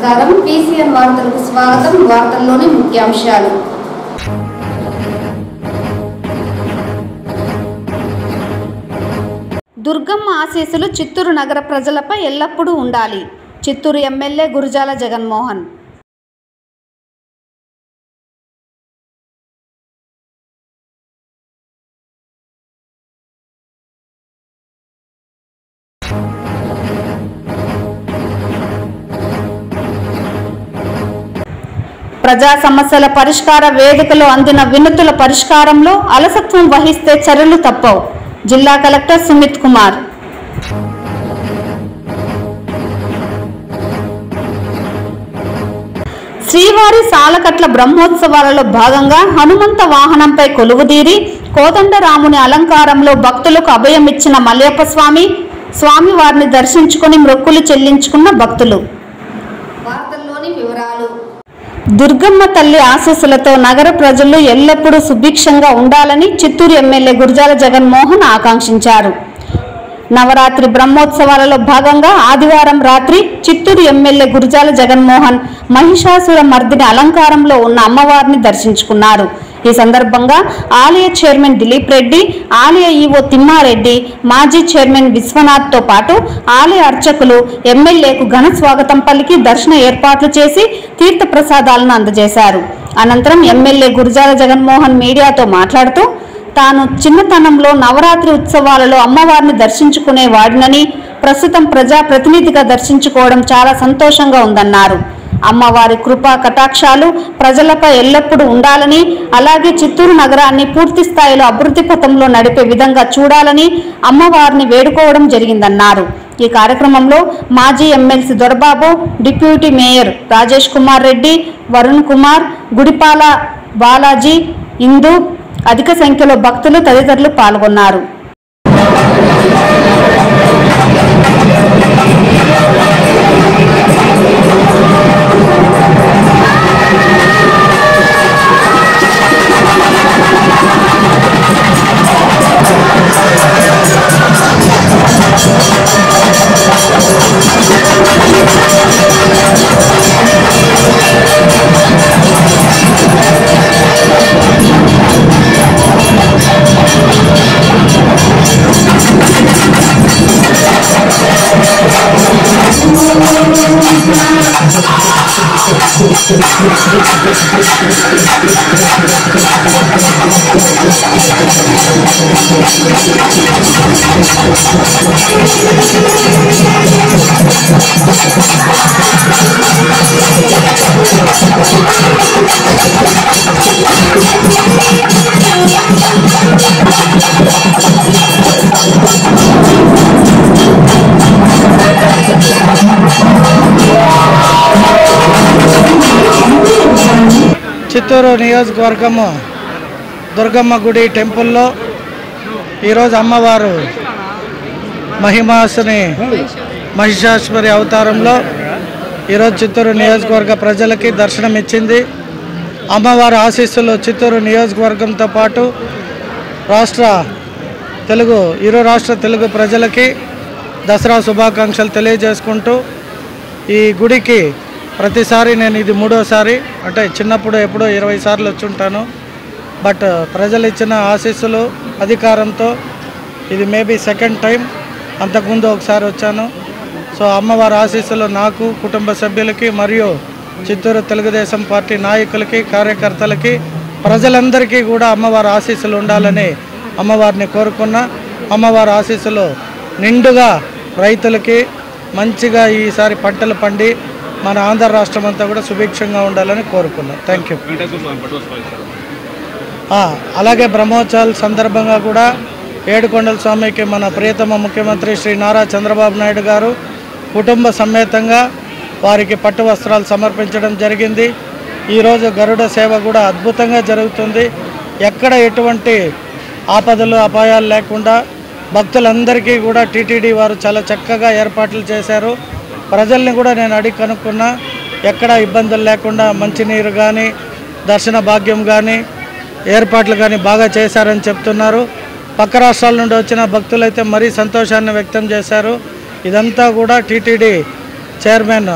నమస్కారం పీసీఎన్ వార్తలకు స్వాగతం వార్తల్లోని ముఖ్యాంశాలు దుర్గమ్మ ఆశీస్సులు చిత్తూరు నగర ప్రజలపై ఎల్లప్పుడూ ఉండాలి చిత్తూరు ఎమ్మెల్యే గురజాల జగన్మోహన్ ప్రజా సమస్యల పరిష్కార వేదికలో అందిన వినతుల పరిష్కారంలో అలసత్వం వహిస్తే చర్యలు తప్పవు జిల్లా కలెక్టర్ సుమిత్ కుమార్ శ్రీవారి సాలకట్ల బ్రహ్మోత్సవాలలో భాగంగా హనుమంత వాహనంపై కొలువుదీరి కోదండరాముని అలంకారంలో భక్తులకు అభయం ఇచ్చిన మలయప్ప స్వామివారిని దర్శించుకుని మొక్కులు చెల్లించుకున్న భక్తులు వార్తల్లోని వివరాలు దుర్గమ్మ తల్లి ఆశీస్సులతో నగర ప్రజలు ఎల్లప్పుడూ సుభిక్షంగా ఉండాలని చిత్తూరు ఎమ్మెల్యే గురజాల జగన్మోహన్ ఆకాంక్షించారు. నవరాత్రి బ్రహ్మోత్సవాలలో భాగంగా ఆదివారం రాత్రి చిత్తూరు ఎమ్మెల్యే గురజాల జగన్మోహన్ మహిషాసుర మర్దిని అలంకారంలో ఉన్న అమ్మవారిని దర్శించుకున్నారు. ఈ సందర్భంగా ఆలయ చైర్మన్ దిలీప్ రెడ్డి, ఆలయ ఈవో తిమ్మారెడ్డి, మాజీ చైర్మన్ విశ్వనాథ్తో పాటు ఆలయ అర్చకులు ఎమ్మెల్యేకు ఘన స్వాగతం పలికి దర్శన ఏర్పాట్లు చేసి తీర్థ ప్రసాదాలను అందజేశారు. అనంతరం ఎమ్మెల్యే గురజాల జగన్మోహన్ మీడియాతో మాట్లాడుతూ తాను చిన్నతనంలో నవరాత్రి ఉత్సవాలలో అమ్మవారిని దర్శించుకునేవాడినని, ప్రస్తుతం ప్రజాప్రతినిధిగా దర్శించుకోవడం చాలా సంతోషంగా ఉందన్నారు. అమ్మవారి కృపా కటాక్షాలు ప్రజలపై ఎల్లప్పుడూ ఉండాలని, అలాగే చిత్తూరు నగరాన్ని పూర్తి స్థాయిలో అభివృద్ధి పథంలో నడిపే విధంగా చూడాలని అమ్మవారిని వేడుకోవడం జరిగిందన్నారు. ఈ కార్యక్రమంలో మాజీ MLC Dorababu, deputy mayor Rajesh Kumar Reddy, Varun Kumar, Gudipala Balaji, Indu, అధిక సంఖ్యలో భక్తులు తదితరులు పాల్గొన్నారు. చిత్తూరు నియోజకవర్గము దుర్గమ్మ గుడి టెంపుల్లో ఈరోజు అమ్మవారు మహిషాసురి అవతారంలో ఈరోజు చిత్తూరు నియోజకవర్గ ప్రజలకి దర్శనం ఇచ్చింది. అమ్మవారి ఆశీస్సులు చిత్తూరు నియోజకవర్గంతో పాటు ఇరు రాష్ట్ర తెలుగు ప్రజలకి దసరా శుభాకాంక్షలు తెలియజేసుకుంటూ ఈ గుడికి ప్రతిసారి నేను ఇది మూడోసారి, అంటే చిన్నప్పుడు ఎప్పుడో 20 సార్లు వచ్చుంటాను. బట్ ప్రజలు ఇచ్చిన ఆశీస్సులు అధికారంతో ఇది మేబీ సెకండ్ టైం. అంతకుముందు ఒకసారి వచ్చాను. సో అమ్మవారి ఆశీస్సులు నాకు, కుటుంబ సభ్యులకి మరియు చిత్తూరు తెలుగుదేశం పార్టీ నాయకులకి, కార్యకర్తలకి, ప్రజలందరికీ కూడా అమ్మవారి ఆశీస్సులు ఉండాలని అమ్మవారిని కోరుకున్నా. అమ్మవారి ఆశీస్సులు నిండుగా రైతులకి మంచిగా ఈసారి పంటలు పండి మన ఆంధ్ర రాష్ట్రం అంతా కూడా సుభిక్షంగా ఉండాలని కోరుకున్నాం. Thank you. అలాగే బ్రహ్మోత్సవాల సందర్భంగా కూడా ఏడుకొండల స్వామికి మన ప్రియతమ ముఖ్యమంత్రి శ్రీ నారా చంద్రబాబు నాయుడు గారు కుటుంబ సమేతంగా వారికి పట్టు వస్త్రాలు సమర్పించడం జరిగింది. ఈరోజు గరుడ సేవ కూడా అద్భుతంగా జరుగుతుంది. ఎక్కడ ఎటువంటి ఆపదలు అపాయాలు లేకుండా భక్తులందరికీ కూడా టీటీడీ వారు చాలా చక్కగా ఏర్పాట్లు చేశారు. ప్రజల్ని కూడా నేను అడిగి కనుక్కున్నా, ఎక్కడ ఇబ్బందులు లేకుండా మంచినీరు కానీ, దర్శన భాగ్యం కానీ, ఏర్పాట్లు కానీ బాగా చేశారని చెప్తున్నారు. పక్క రాష్ట్రాల నుండి వచ్చిన భక్తులైతే మరీ సంతోషాన్ని వ్యక్తం చేశారు. ఇదంతా కూడా టీటీడీ చైర్మన్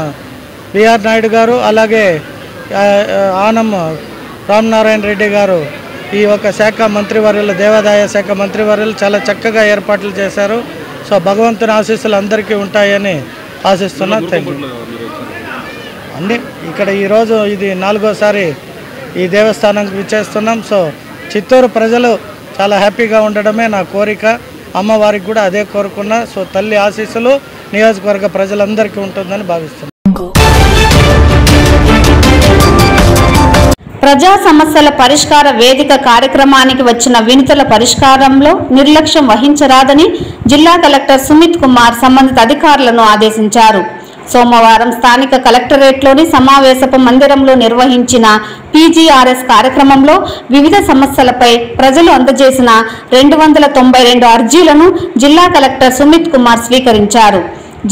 బిఆర్ నాయుడు గారు అలాగే ఆనం రామనారాయణ రెడ్డి గారు ఈ ఒక శాఖ మంత్రివర్యులు దేవాదాయ శాఖ మంత్రివర్యులు చాలా చక్కగా ఏర్పాట్లు చేశారు. సో భగవంతుని ఆశీస్సులు అందరికీ ఉంటాయని ఆశిస్తున్నాను. Thank you. అన్నీ ఇక్కడ ఈరోజు ఇది 4వసారి ఈ దేవస్థానంకి విచ్చేస్తున్నాం. సో చిత్తూరు ప్రజలు చాలా హ్యాపీగా ఉండడమే నా కోరిక. అమ్మవారికి కూడా అదే కోరుకున్నా. సో తల్లి ఆశీస్సులు నియోజకవర్గ ప్రజలందరికీ ఉంటుందని భావిస్తున్నాను. ప్రజా సమస్యల పరిష్కార వేదిక కార్యక్రమానికి వచ్చిన వినతుల పరిష్కారంలో నిర్లక్ష్యం వహించరాదని జిల్లా కలెక్టర్ సుమిత్ కుమార్ సంబంధిత అధికారులను ఆదేశించారు. సోమవారం స్థానిక కలెక్టరేట్లోని సమావేశపు మందిరంలో నిర్వహించిన పీజీఆర్ఎస్ కార్యక్రమంలో వివిధ సమస్యలపై ప్రజలు అందజేసిన 292 అర్జీలను జిల్లా కలెక్టర్ సుమిత్ కుమార్ స్వీకరించారు.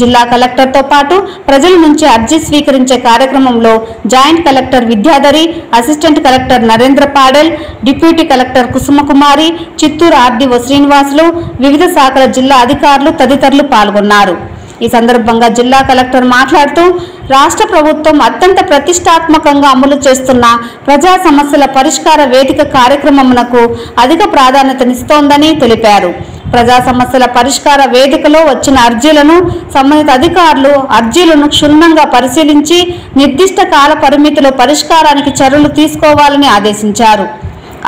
జిల్లా కలెక్టర్తో పాటు ప్రజల నుంచి అర్జీ స్వీకరించే కార్యక్రమంలో joint collector Vidyadhari, assistant collector Narendra Padel, deputy collector Kusumakumari, Chittoor RDO Srinivasulu, వివిధ శాఖల జిల్లా అధికారులు తదితరులు పాల్గొన్నారు. ఈ సందర్భంగా జిల్లా కలెక్టర్ మాట్లాడుతూ రాష్ట్ర ప్రభుత్వం అత్యంత ప్రతిష్టాత్మకంగా అమలు చేస్తున్న ప్రజా సమస్యల పరిష్కార వేదిక కార్యక్రమమునకు అధిక ప్రాధాన్యతనిస్తోందని తెలిపారు. ప్రజా సమస్యల పరిష్కార వేదికలో వచ్చిన అర్జీలను సంబంధిత అధికారులు అర్జీలను క్షుణ్ణంగా పరిశీలించి నిర్దిష్ట కాల పరిమితిలో పరిష్కారానికి చర్యలు తీసుకోవాలని ఆదేశించారు.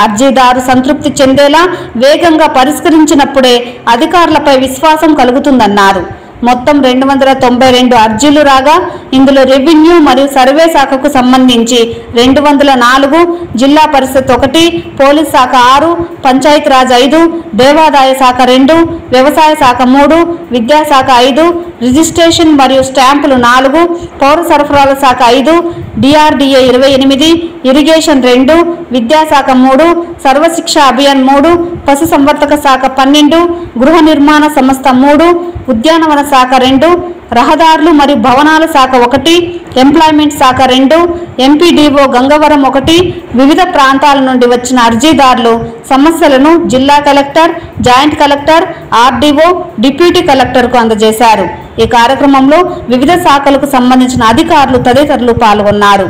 అర్జీదారు సంతృప్తి చెందేలా వేగంగా పరిష్కరించినప్పుడే అధికారులపై విశ్వాసం కలుగుతుందన్నారు. మొత్తం 292 అర్జీలు రాగా ఇందులో రెవెన్యూ మరియు సర్వే శాఖకు సంబంధించి 204, జిల్లా పరిషత్ 1, పోలీస్ శాఖ 6, పంచాయతీరాజ్ 5, దేవాదాయ శాఖ 2, వ్యవసాయ శాఖ 3, విద్యాశాఖ 5, రిజిస్ట్రేషన్ మరియు స్టాంపులు 4, పౌర సరఫరాల శాఖ 5, డిఆర్డీఏ 28, ఇరిగేషన్ 2, విద్యాశాఖ 3, సర్వశిక్ష అభియాన్ 3, పశుసంవర్ధక శాఖ 12, గృహ నిర్మాణ సంస్థ 3, ఉద్యానవన శాఖ 2, రహదారులు మరియు భవనాల శాఖ 1, ఎంప్లాయ్మెంట్ శాఖ 2, ఎంపీడీఓ గంగవరం 1. వివిధ ప్రాంతాల నుండి వచ్చిన అర్జీదారులు సమస్యలను జిల్లా collector, joint collector, RDO, deputy కలెక్టర్కు అందజేశారు. ఈ కార్యక్రమంలో వివిధ శాఖలకు సంబంధించిన అధికారులు తదితరులు పాల్గొన్నారు.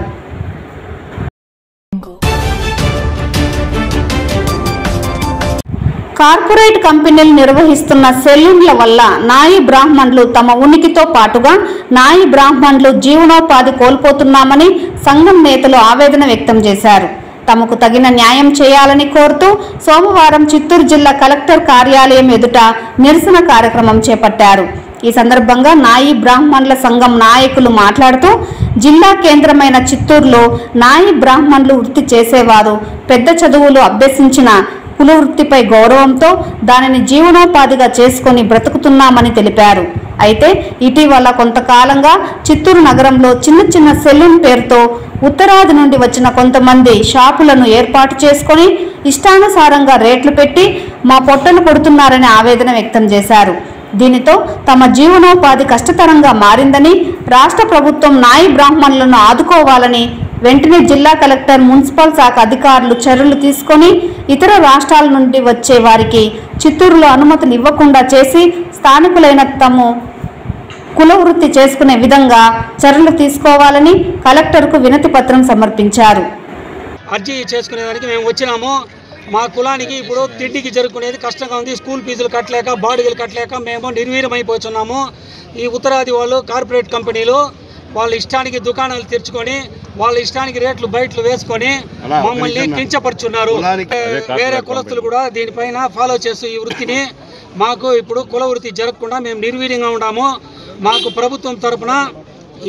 కార్పొరేట్ కంపెనీలు నిర్వహిస్తున్న సెలూన్ల వల్ల నాయి బ్రాహ్మణులు తమ ఉనికితో పాటుగా నాయి బ్రాహ్మణులు జీవనోపాధి కోల్పోతున్నామని సంఘం నేతలు ఆవేదన వ్యక్తం చేశారు. తమకు తగిన న్యాయం చేయాలని కోరుతూ సోమవారం చిత్తూరు జిల్లా కలెక్టర్ కార్యాలయం ఎదుట నిరసన కార్యక్రమం చేపట్టారు. ఈ సందర్భంగా నాయి బ్రాహ్మణుల సంఘం నాయకులు మాట్లాడుతూ జిల్లా కేంద్రమైన చిత్తూరులో నాయి బ్రాహ్మణులు వృత్తి చేసేవారు పెద్ద చదువులు అభ్యసించిన కుల వృత్తిపై గౌరవంతో దానిని జీవనోపాధిగా చేసుకొని బ్రతుకుతున్నామని తెలిపారు. అయితే ఇటీవల కొంతకాలంగా చిత్తూరు నగరంలో చిన్న చిన్న సెలూన్ పేరుతో ఉత్తరాది నుండి వచ్చిన కొంతమంది షాపులను ఏర్పాటు చేసుకొని ఇష్టానుసారంగా రేట్లు పెట్టి మా పొట్టను కొడుతున్నారని ఆవేదన వ్యక్తం చేశారు. దీనితో తమ జీవనోపాధి కష్టతరంగా మారిందని, రాష్ట్ర ప్రభుత్వం నాయి బ్రాహ్మణులను ఆదుకోవాలని వెంటనే జిల్లా కలెక్టర్, మున్సిపల్ శాఖ అధికారులు చర్యలు తీసుకొని ఇతర రాష్ట్రాల నుండి వచ్చే వారికి చిత్తూరులో అనుమతులు ఇవ్వకుండా చేసి స్థానికులైన తమ కుల వృత్తి చేసుకునే విధంగా చర్యలు తీసుకోవాలని కలెక్టర్కు వినతి పత్రం సమర్పించారు. అర్జీ చేసుకునేదానికి మేము వచ్చినాము. మా కులానికి ఇప్పుడు తిండికి జరుపుకునేది కష్టంగా ఉంది. స్కూల్ ఫీజులు కట్టలేక, బాడుగలు కట్టలేక మేము నిర్వీర్యమైపోతున్నాము. ఈ ఉత్తరాది వాళ్ళు కార్పొరేట్ కంపెనీలు వాళ్ళ ఇష్టానికి దుకాణాలు తెరుచుకొని వాళ్ళ ఇష్టానికి రేట్లు బయటలు వేసుకొని మమ్మల్ని కించపరుచున్నారు. వేరే కులస్తులు కూడా దీనిపైన ఫాలో చేస్తూ ఈ వృత్తిని మాకు ఇప్పుడు కుల వృత్తి జరగకుండా మేము నిర్వీర్యంగా ఉన్నాము. మాకు ప్రభుత్వం తరపున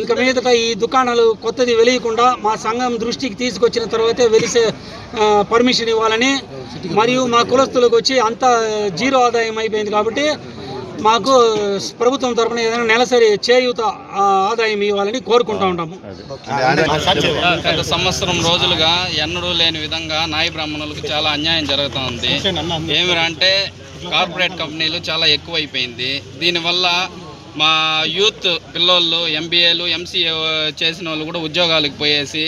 ఇక మీదట ఈ దుకాణాలు కొత్తది వెలియకుండా మా సంఘం దృష్టికి తీసుకొచ్చిన తర్వాతే వెలిసే పర్మిషన్ ఇవ్వాలని, మరియు మా కులస్తులకు వచ్చి అంతా జీరో ఆదాయం అయిపోయింది కాబట్టి మాకు ప్రభుత్వం తరఫున ఏదైనా నెలసరి చేయూత ఆదాయం ఇవ్వాలని కోరుకుంటూ ఉంటాము. గత సంవత్సరం రోజులుగా ఎన్నడూ లేని విధంగా నాయి బ్రాహ్మణులకు చాలా అన్యాయం జరుగుతుంది. ఏమిరంటే కార్పొరేట్ కంపెనీలు చాలా ఎక్కువైపోయింది. దీనివల్ల మా యూత్ పిల్లోళ్ళు ఎంబీఏలు, ఎంసీఏ చేసిన వాళ్ళు కూడా ఉద్యోగాలకు పోయేసి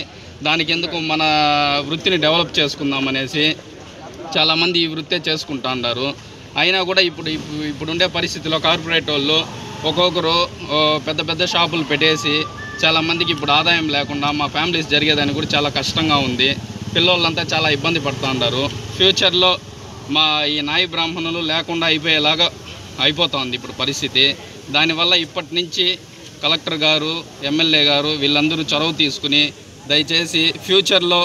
దానికి ఎందుకు మన వృత్తిని డెవలప్ చేసుకుందామనేసి చాలామంది ఈ వృత్తే చేసుకుంటా ఉన్నారు. అయినా కూడా ఇప్పుడుండే పరిస్థితిలో కార్పొరేట్ వాళ్ళు ఒక్కొక్కరు పెద్ద పెద్ద షాపులు పెట్టేసి చాలామందికి ఇప్పుడు ఆదాయం లేకుండా మా ఫ్యామిలీస్ జరిగేదానికి కూడా చాలా కష్టంగా ఉంది. పిల్లోళ్ళంతా చాలా ఇబ్బంది పడుతూ ఉంటారు. ఫ్యూచర్లో మా ఈ నాయి బ్రాహ్మణులు లేకుండా అయిపోయేలాగా అయిపోతుంది ఇప్పుడు పరిస్థితి. దానివల్ల ఇప్పటి నుంచి కలెక్టర్ గారు, ఎమ్మెల్యే గారు వీళ్ళందరూ చొరవ తీసుకుని దయచేసి ఫ్యూచర్లో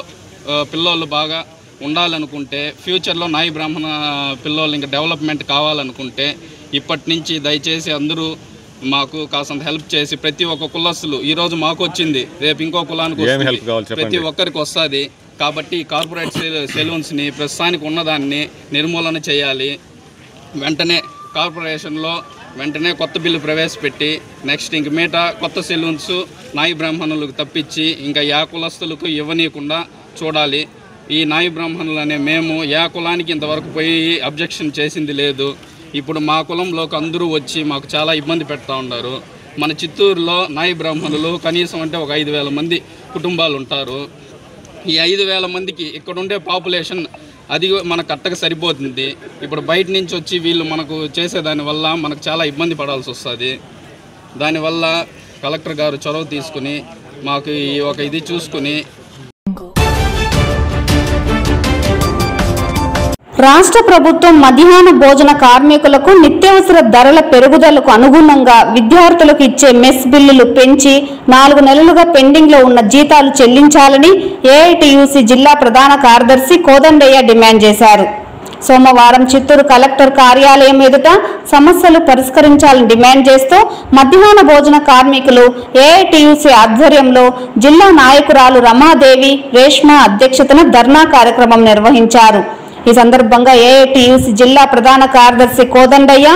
పిల్లోళ్ళు బాగా ఉండాలనుకుంటే, ఫ్యూచర్లో నాయి బ్రాహ్మణ పిల్లోళ్ళు ఇంకా డెవలప్మెంట్ కావాలనుకుంటే ఇప్పటి నుంచి దయచేసి అందరూ మాకు కాసంత హెల్ప్ చేసి, ప్రతి ఒక్క కులస్తులు ఈరోజు మాకు వచ్చింది, రేపు ఇంకో కులానికి వస్తుంది, ప్రతి ఒక్కరికి వస్తుంది. కాబట్టి కార్పొరేట్ సెలూన్స్ని ప్రస్తుతానికి ఉన్నదాన్ని నిర్మూలన చేయాలి. వెంటనే కార్పొరేషన్లో వెంటనే కొత్త బిల్లు ప్రవేశపెట్టి నెక్స్ట్ ఇంక మీట కొత్త సెలూన్స్ నాయి బ్రాహ్మణులకు తప్పించి ఇంకా యా కులస్తులకు ఇవ్వనీయకుండా చూడాలి. ఈ నాయి బ్రాహ్మణులు అనే మేము యా కులానికి ఇంతవరకు పోయి అబ్జెక్షన్ చేసింది లేదు. ఇప్పుడు మా కులంలోకి అందరూ వచ్చి మాకు చాలా ఇబ్బంది పెడతా ఉన్నారు. మన చిత్తూరులో నాయి బ్రాహ్మణులు కనీసం అంటే ఒక 5,000 మంది కుటుంబాలు ఉంటారు. ఈ 5,000 మందికి ఇక్కడ ఉండే పాపులేషన్ అది మనకు కరెక్ట్గా సరిపోతుంది. ఇప్పుడు బయట నుంచి వచ్చి వీళ్ళు మనకు చేసేదానివల్ల మనకు చాలా ఇబ్బంది పడాల్సి వస్తుంది. దానివల్ల కలెక్టర్ గారు చొరవ తీసుకుని మాకు ఈ ఒక ఇది చూసుకుని రాష్ట్ర ప్రభుత్వం మధ్యాహ్న భోజన కార్మికులకు నిత్యావసర ధరల పెరుగుదలకు అనుగుణంగా విద్యార్థులకు ఇచ్చే మెస్ బిల్లులు పెంచి 4 నెలలుగా పెండింగ్లో ఉన్న జీతాలు చెల్లించాలని ఏఐటియుసి జిల్లా ప్రధాన కార్యదర్శి కోదండయ్య డిమాండ్ చేశారు. సోమవారం చిత్తూరు కలెక్టర్ కార్యాలయం ఎదుట సమస్యలు పరిష్కరించాలని డిమాండ్ చేస్తూ మధ్యాహ్న భోజన కార్మికులు ఏఐటియుసి ఆధ్వర్యంలో జిల్లా నాయకురాలు రమాదేవి రేష్మ అధ్యక్షతన ధర్నా కార్యక్రమం నిర్వహించారు. ఈ సందర్భంగా ఏఐటియుసి జిల్లా ప్రధాన కార్యదర్శి కోదండయ్య,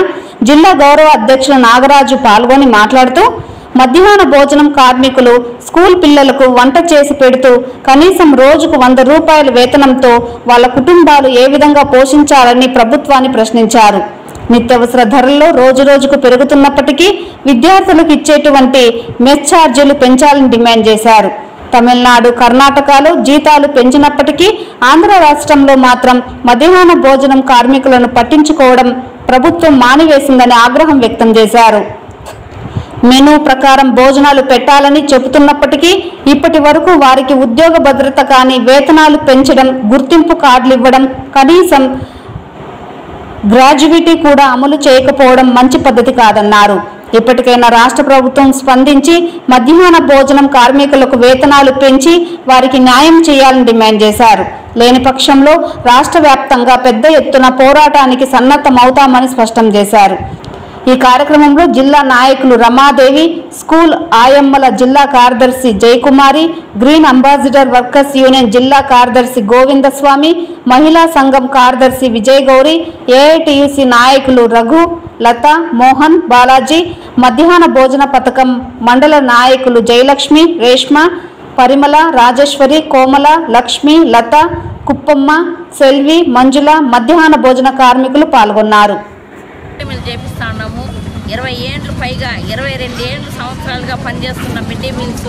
జిల్లా గౌరవ అధ్యక్షులు నాగరాజు పాల్గొని మాట్లాడుతూ మధ్యాహ్న భోజనం కార్మికులు స్కూల్ పిల్లలకు వంట చేసి పెడుతూ కనీసం రోజుకు 100 రూపాయల వేతనంతో వాళ్ళ కుటుంబాలు ఏ విధంగా పోషించాలని ప్రభుత్వాన్ని ప్రశ్నించారు. నిత్యావసర ధరల్లో రోజురోజుకు పెరుగుతున్నప్పటికీ విద్యార్థులకు ఇచ్చేటువంటి మెస్ ఛార్జీలు పెంచాలని డిమాండ్ చేశారు. తమిళనాడు, కర్ణాటకలో జీతాలు పెంచినప్పటికీ ఆంధ్ర రాష్ట్రంలో మాత్రం మధ్యాహ్న భోజనం కార్మికులను పట్టించుకోవడం ప్రభుత్వం మానివేసిందని ఆగ్రహం వ్యక్తం చేశారు. మెనూ ప్రకారం భోజనాలు పెట్టాలని చెబుతున్నప్పటికీ ఇప్పటి వరకు వారికి ఉద్యోగ భద్రత కానీ, వేతనాలు పెంచడం, గుర్తింపు కార్డులు ఇవ్వడం, కనీసం గ్రాడ్యుయేటీ కూడా అమలు చేయకపోవడం మంచి పద్ధతి కాదన్నారు. ఇప్పటికైనా రాష్ట్ర ప్రభుత్వం స్పందించి మధ్యాహ్న భోజనం కార్మికులకు వేతనాలు పెంచి వారికి న్యాయం చేయాలని డిమాండ్ చేశారు. లేని పక్షంలో రాష్ట్ర వ్యాప్తంగా పెద్ద ఎత్తున పోరాటానికి సన్నద్ధమవుతామని స్పష్టం చేశారు. ఈ కార్యక్రమంలో జిల్లా నాయకులు రమాదేవి, స్కూల్ ఆయమ్మల జిల్లా కార్యదర్శి Jayakumari, green ambassador workers union జిల్లా కార్యదర్శి గోవిందస్వామి, మహిళా సంఘం కార్యదర్శి విజయగౌరి, ఏఐటియుసి నాయకులు రఘు, లత, మోహన్, బాలాజీ, మధ్యాహ్న భోజన పథకం మండల నాయకులు జయలక్ష్మి, రేష్మ, పరిమళ, రాజేశ్వరి, కోమల, లక్ష్మి, లత, కుప్పమ్మ, సెల్వి, మంజుల మధ్యాహ్న భోజన కార్మికులు పాల్గొన్నారు. చేపిస్తా ఉన్నాము. 20 ఏళ్ళు పైగా 22 సంవత్సరాలుగా పనిచేస్తున్న మిడ్ డే మీల్స్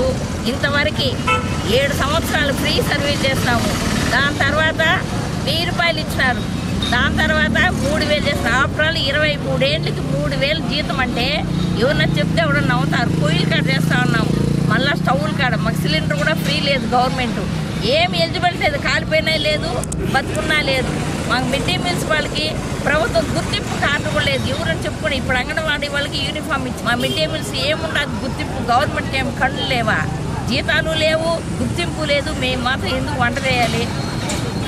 ఇంతవరకు 7 సంవత్సరాలు ఫ్రీ సర్వీస్ చేస్తాము. దాని తర్వాత 1000 రూపాయలు ఇచ్చినారు. దాని తర్వాత 3000 చేస్తారు. ఆఫ్టర్ ఆల్ 23 ఏళ్ళకి 3000 జీతం అంటే ఎవరన్నా చెప్తే ఎవరన్నా నవ్వుతారు. పొయ్యిల కాడ చేస్తూ ఉన్నాము, మళ్ళీ స్టవ్ల కాడ. మాకు సిలిండర్ కూడా ఫ్రీ లేదు. గవర్నమెంట్ ఏమి ఎలిజిబిలిటీ లేదు, కాలిపోయినా లేదు, బతుకున్నా లేదు. మాకు మిడ్ డే మీల్స్ వాళ్ళకి ప్రభుత్వం గుర్తింపు కార్డు కూడా లేదు. ఎవరని చెప్పుకొని ఇప్పుడు అంగన్వాడీ వాళ్ళకి యూనిఫామ్ ఇచ్చి మా మిడ్ డే మీల్స్ ఏముండదు గుర్తింపు. గవర్నమెంట్ ఏం కళ్ళు లేవా, జీతాలు లేవు, గుర్తింపు లేదు. మేము మాత్రం ఎందుకు వంట చేయాలి?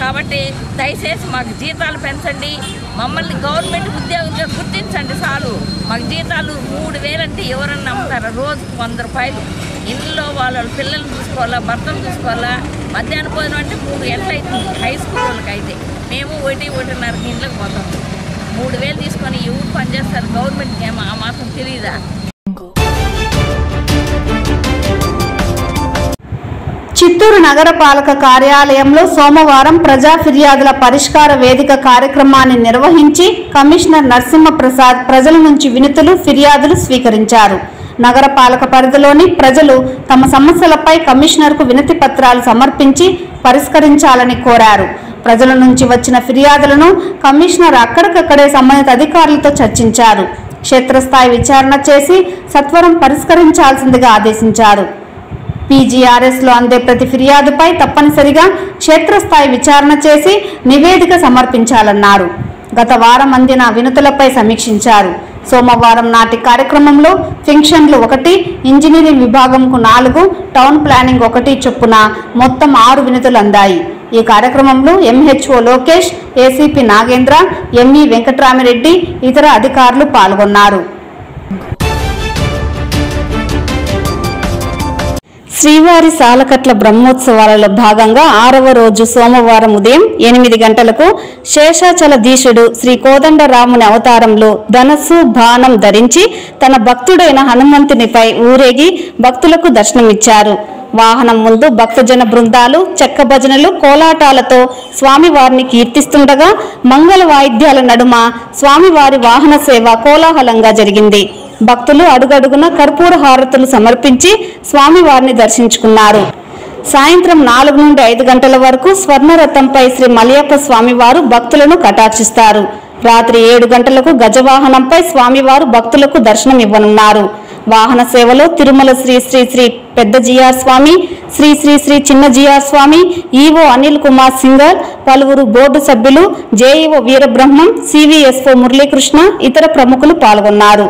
కాబట్టి దయచేసి మాకు జీతాలు పెంచండి. మమ్మల్ని గవర్నమెంట్ ఉద్యోగంగా గుర్తించండి చాలు. మాకు జీతాలు 3000 అంటే ఎవరన్నా నమ్ముతారా? రోజుకు 100 రూపాయలు. ఇంట్లో వాళ్ళ పిల్లల్ని చూసుకోవాలా, భర్తలు చూసుకోవాలా. మధ్యాహ్న భోజనం అంటే 3 గంటలు అవుతుంది హై స్కూల్ వాళ్ళకి. అయితే మేము 1-1:30 ఇంట్లోకి పోతాం. 3000 తీసుకొని ఎవరు పనిచేస్తారు? గవర్నమెంట్కి ఏమో ఆ మాత్రం తెలియదా? చిత్తూరు నగరపాలక కార్యాలయంలో సోమవారం ప్రజా ఫిర్యాదుల పరిష్కార వేదిక కార్యక్రమాన్ని నిర్వహించి కమిషనర్ నరసింహప్రసాద్ ప్రజల నుంచి వినతులు, ఫిర్యాదులు స్వీకరించారు. నగరపాలక పరిధిలోని ప్రజలు తమ సమస్యలపై కమిషనర్కు వినతి పత్రాలు సమర్పించి పరిష్కరించాలని కోరారు. ప్రజల నుంచి వచ్చిన ఫిర్యాదులను కమిషనర్ అక్కడికక్కడే సంబంధిత అధికారులతో చర్చించారు. క్షేత్రస్థాయి విచారణ చేసి సత్వరం పరిష్కరించాల్సిందిగా ఆదేశించారు. పీజీఆర్ఎస్లో అందే ప్రతి ఫిర్యాదుపై తప్పనిసరిగా క్షేత్రస్థాయి విచారణ చేసి నివేదిక సమర్పించాలన్నారు. గత వారం అందిన వినతులపై సమీక్షించారు. సోమవారం నాటి కార్యక్రమంలో ఫంక్షన్లు 1, ఇంజనీరింగ్ విభాగంకు 4, టౌన్ ప్లానింగ్ 1 చొప్పున మొత్తం 6 వినతులు అందాయి. ఈ కార్యక్రమంలో MHO Lokesh, ACP Nagendra, ME Venkatramireddy, ఇతర అధికారులు పాల్గొన్నారు. శ్రీవారి సాలకట్ల బ్రహ్మోత్సవాలలో భాగంగా 6వ రోజు సోమవారం ఉదయం 8 గంటలకు శేషాచలధీశుడు శ్రీ కోదండరాముని అవతారంలో ధనస్సు బాణం ధరించి తన భక్తుడైన హనుమంతునిపై ఊరేగి భక్తులకు దర్శనమిచ్చారు. వాహనం ముందు భక్తజన బృందాలు చెక్క భజనలు కోలాటాలతో స్వామివారిని కీర్తిస్తుండగా మంగళ వాయిద్యాల నడుమ స్వామివారి వాహన సేవ కోలాహలంగా జరిగింది. భక్తులు అడుగడుగున కర్పూర హారతులు సమర్పించి స్వామివారిని దర్శించుకున్నారు. సాయంత్రం 4 నుండి 5 గంటల వరకు స్వర్ణరథంపై శ్రీ మలయప్ప స్వామివారు భక్తులను కటాక్షిస్తారు. రాత్రి 7 గంటలకు గజవాహనంపై స్వామివారు భక్తులకు దర్శనం ఇవ్వనున్నారు. వాహన సేవలో తిరుమల శ్రీ శ్రీ శ్రీ పెద్ద జిఆర్ స్వామి, శ్రీ శ్రీ శ్రీ చిన్న జిఆర్ స్వామి, ఈవో అనిల్ కుమార్ సింగర్, పలువురు బోర్డు సభ్యులు, జేఈఓ వీరబ్రహ్మం, సివిఎస్ఓ మురళీకృష్ణ, ఇతర ప్రముఖులు పాల్గొన్నారు.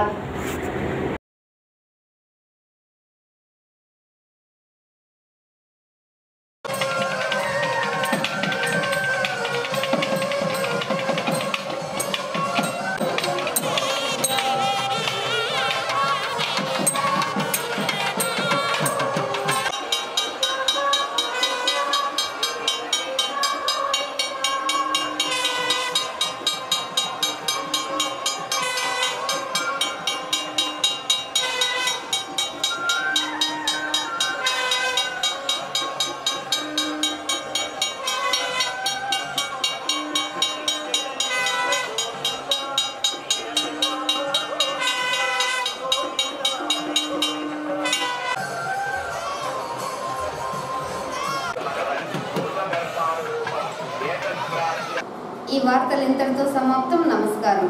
ఈ వార్తలు ఇంతటితో సమాప్తం. నమస్కారం.